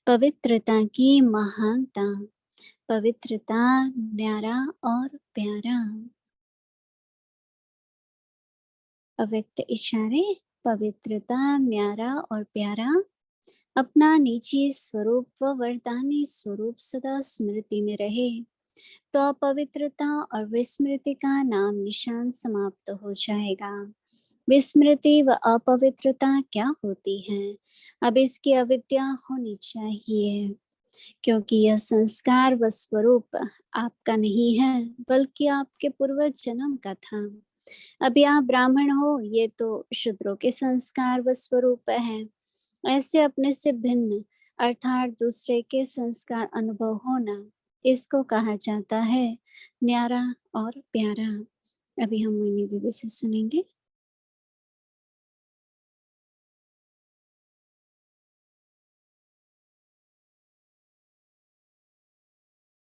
पवित्रता की महानता, पवित्रता न्यारा और प्यारा। अव्यक्त इशारे, पवित्रता न्यारा और प्यारा अपना निजी स्वरूप व वरदानी स्वरूप सदा स्मृति में रहे, तो अपवित्रता और विस्मृति का नाम निशान समाप्त हो जाएगा। विस्मृति व अपवित्रता क्या होती है? अब इसकी अविद्या होनी चाहिए, क्योंकि यह संस्कार व स्वरूप आपका नहीं है, बल्कि आपके पूर्व जन्म का था। अभी आप ब्राह्मण हो, ये तो शूद्रों के संस्कार व स्वरूप है। ऐसे अपने से भिन्न अर्थात दूसरे के संस्कार अनुभव होना, इसको कहा जाता है न्यारा और प्यारा। अभी हम मोहिनी दीदी से सुनेंगे।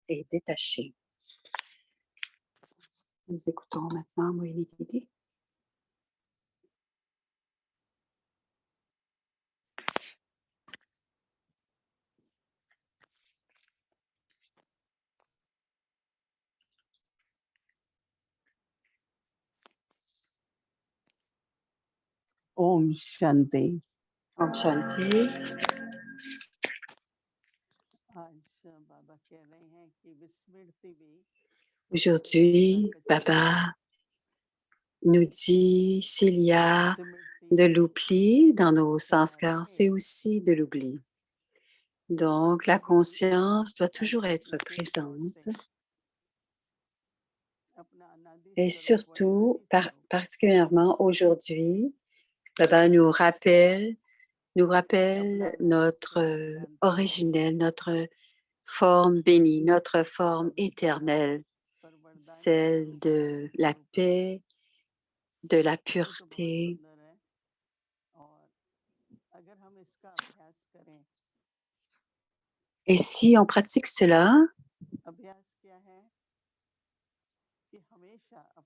Et détaché. Nous écoutons maintenant Moïni Didi. Om Shanti. Om Shanti. Aujourd'hui, Baba nous dit s'il y a de l'oubli dans nos sanskars, c'est aussi de l'oubli. Donc, la conscience doit toujours être présente et surtout, particulièrement aujourd'hui, Baba nous rappelle notre originel, notre forme bénie, notre forme éternelle, celle de la paix, de la pureté. Et si on pratique cela,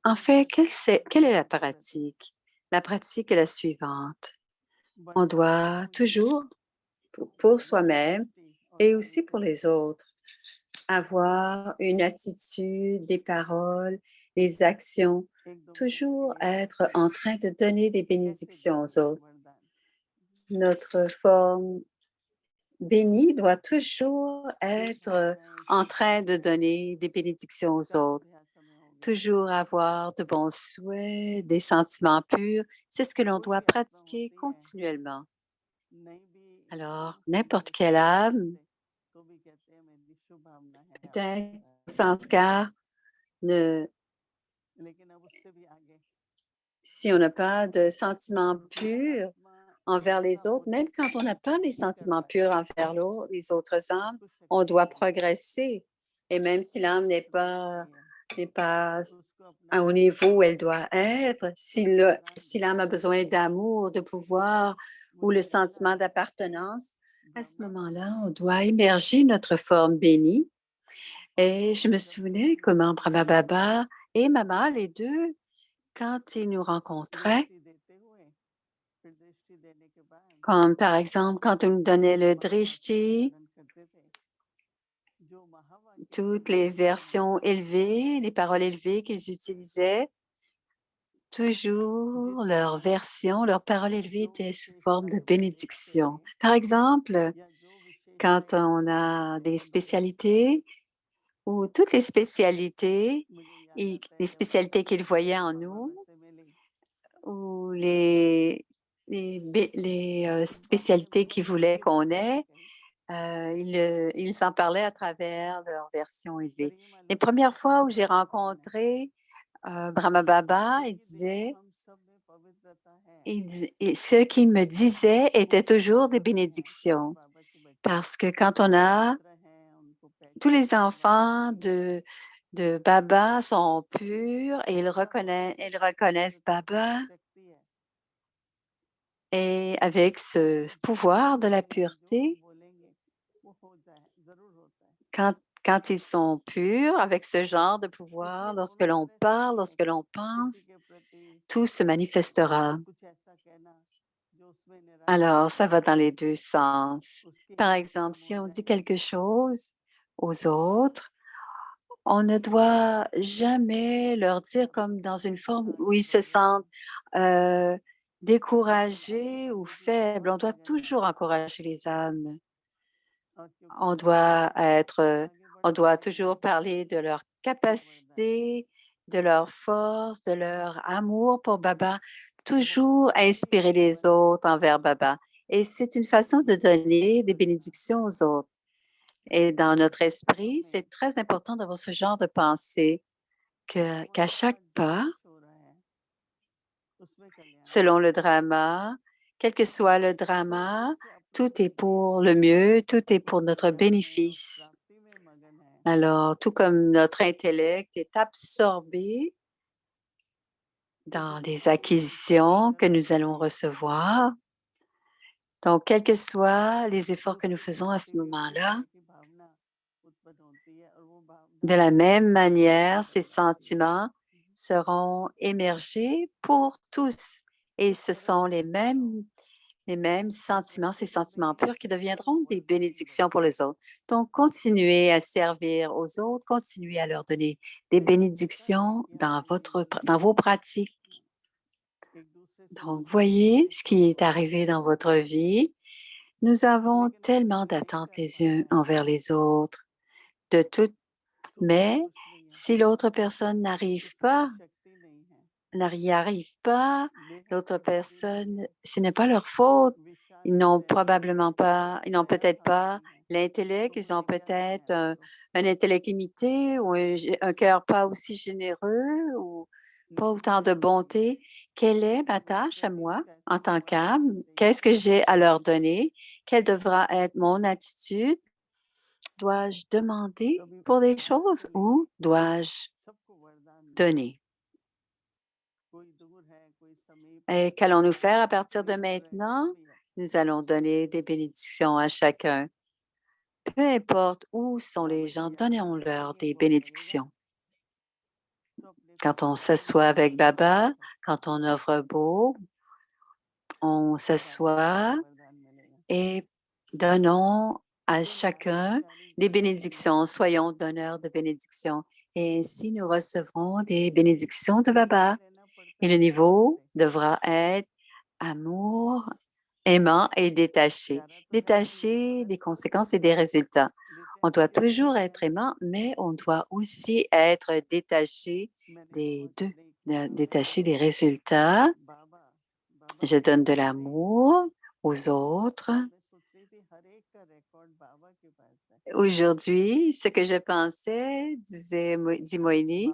en fait, quelle est la pratique? La pratique est la suivante. On doit toujours, pour soi-même et aussi pour les autres, avoir une attitude, des paroles, des actions, toujours être en train de donner des bénédictions aux autres. Notre forme bénie doit toujours être en train de donner des bénédictions aux autres. Toujours avoir de bons souhaits, des sentiments purs, c'est ce que l'on doit pratiquer continuellement. Alors, n'importe quelle âme, peut-être au sanskar, si on n'a pas de sentiments purs envers les autres, même quand on n'a pas les sentiments purs envers les autres âmes, on doit progresser. Et même si l'âme n'est pas au niveau où elle doit être, si l'âme a besoin d'amour, de pouvoir ou le sentiment d'appartenance, à ce moment-là, on doit immerger notre forme bénie. Et je me souvenais comment Brahma Baba et Mama, les deux, quand ils nous rencontraient, comme par exemple quand on nous donnait le drishti, toutes les versions élevées, les paroles élevées qu'ils utilisaient, toujours leur version, leur parole élevée était sous forme de bénédiction. Par exemple, quand on a des spécialités ou toutes les spécialités qu'ils voyaient en nous ou les spécialités qu'ils voulaient qu'on ait, ils s'en parlaient à travers leur version élevée. Les premières fois où j'ai rencontré Brahma Baba, il disait, et ce qu'il me disait était toujours des bénédictions. Parce que quand on a tous les enfants de Baba sont purs et ils reconnaissent Baba. Et avec ce pouvoir de la pureté, quand ils sont purs, avec ce genre de pouvoir, lorsque l'on parle, lorsque l'on pense, tout se manifestera. Alors, ça va dans les deux sens. Par exemple, si on dit quelque chose aux autres, on ne doit jamais leur dire comme dans une forme où ils se sentent euh, découragés ou faibles. On doit toujours encourager les âmes. On doit on doit toujours parler de leur capacité, de leur force, de leur amour pour Baba, toujours inspirer les autres envers Baba. Et c'est une façon de donner des bénédictions aux autres. Et dans notre esprit, c'est très important d'avoir ce genre de pensée qu'à chaque pas, selon le drama, quel que soit le drama, tout est pour le mieux, tout est pour notre bénéfice. Alors, tout comme notre intellect est absorbé dans les acquisitions que nous allons recevoir, donc quels que soient les efforts que nous faisons à ce moment-là, de la même manière, ces sentiments seront émergés pour tous. Et ce sont les mêmes sentiments, ces sentiments purs qui deviendront des bénédictions pour les autres. Donc, continuez à servir aux autres, continuez à leur donner des bénédictions dans vos pratiques. Donc, voyez ce qui est arrivé dans votre vie. Nous avons tellement d'attentes les uns envers les autres, de tout, mais si l'autre personne n'y arrive pas, l'autre personne, ce n'est pas leur faute. Ils n'ont peut-être pas l'intellect, ils ont peut-être un intellect limité ou un cœur pas aussi généreux ou pas autant de bonté. Quelle est ma tâche à moi en tant qu'âme? Qu'est-ce que j'ai à leur donner? Quelle devra être mon attitude? Dois-je demander pour des choses ou dois-je donner? Et qu'allons-nous faire à partir de maintenant? Nous allons donner des bénédictions à chacun. Peu importe où sont les gens, donnons-leur des bénédictions. Quand on s'assoit avec Baba, quand on offre beau, on s'assoit et donnons à chacun des bénédictions. Soyons donneurs de bénédictions. Et ainsi, nous recevrons des bénédictions de Baba. Et le niveau devra être amour, aimant et détaché. Détaché des conséquences et des résultats. On doit toujours être aimant, mais on doit aussi être détaché des deux, détaché des résultats. Je donne de l'amour aux autres. Aujourd'hui, ce que je pensais, dit Moïni,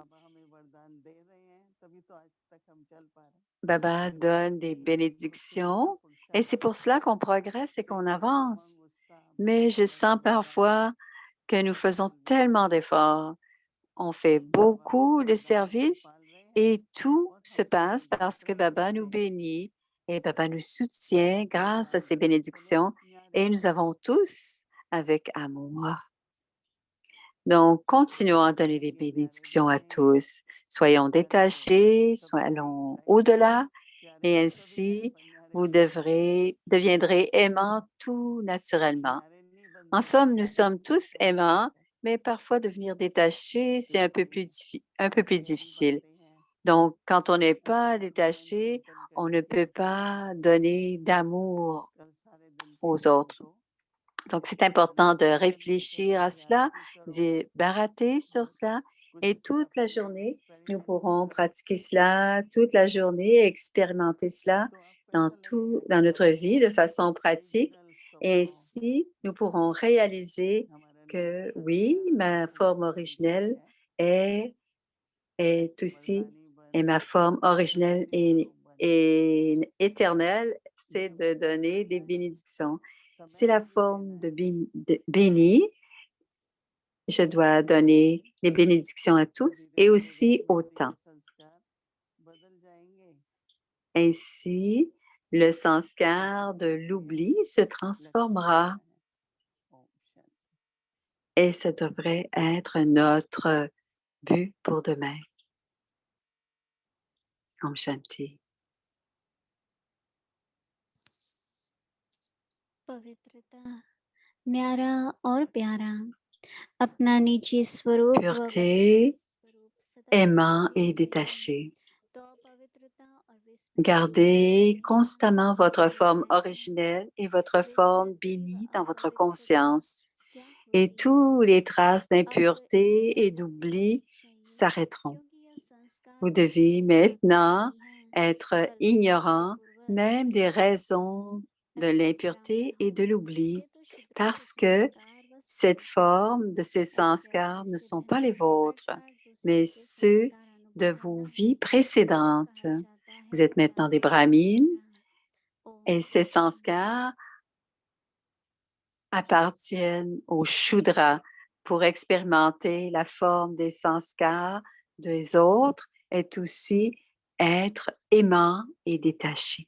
Baba donne des bénédictions et c'est pour cela qu'on progresse et qu'on avance. Mais je sens parfois que nous faisons tellement d'efforts. On fait beaucoup de services et tout se passe parce que Baba nous bénit et Baba nous soutient grâce à ses bénédictions et nous avons tous avec amour. Donc, continuons à donner des bénédictions à tous. Soyons détachés, allons au-delà et ainsi, vous deviendrez aimants tout naturellement. En somme, nous sommes tous aimants, mais parfois devenir détaché, c'est un peu plus difficile. Donc, quand on n'est pas détaché, on ne peut pas donner d'amour aux autres. Donc, c'est important de réfléchir à cela, d'y barater sur cela. Et toute la journée, nous pourrons pratiquer cela toute la journée et expérimenter cela dans notre vie de façon pratique. Et ainsi, nous pourrons réaliser que oui, ma forme originelle est, est aussi, et ma forme originelle et éternelle, c'est de donner des bénédictions. C'est la forme de béni. Je dois donner des bénédictions à tous et aussi au temps. Ainsi, le sanskar de l'oubli se transformera et ce devrait être notre but pour demain. Om Shanti. पवित्रता, न्यारा और प्यारा, अपना निजी स्वरूप व Pureté, स्वरूप सदा aimant स्मृति et में रहे, détaché. तो पवित्रता और विस्मृति Gardez हमेशा constamment हमारे votre forme हृदय में originelle et votre forme विस्मृति व bénie dans votre अपवित्रता conscience. क्या Et होती है? toutes les traces अब इसे d'impureté et करना d'oubli चाहिए s'arrêteront. क्योंकि यह संस्कार Vous का devez स्वभाव maintenant नहीं है, être बल्कि ignorant शुद्धतापूर्वक même des raisons de अभिप्राप्त l'impureté et de l'oubli ये तो शुद्धता के parce que संस्कार व cette स्वभाव है। forme de ces अस्या sanskars ne इससे sont pas भिन्न les vôtres, अर्थात दूसरों mais के ceux संस्कार अनुभव de vos करना vies इसे précédentes. कहा जाता Vous है êtes maintenant des ब्राह्मण brahmines संस्कार। et ओम ces शांति। sanskars appartiennent au Shudra pour expérimenter la forme des sanskars des autres est aussi être aimant et détaché.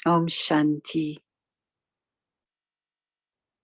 Om Shanti.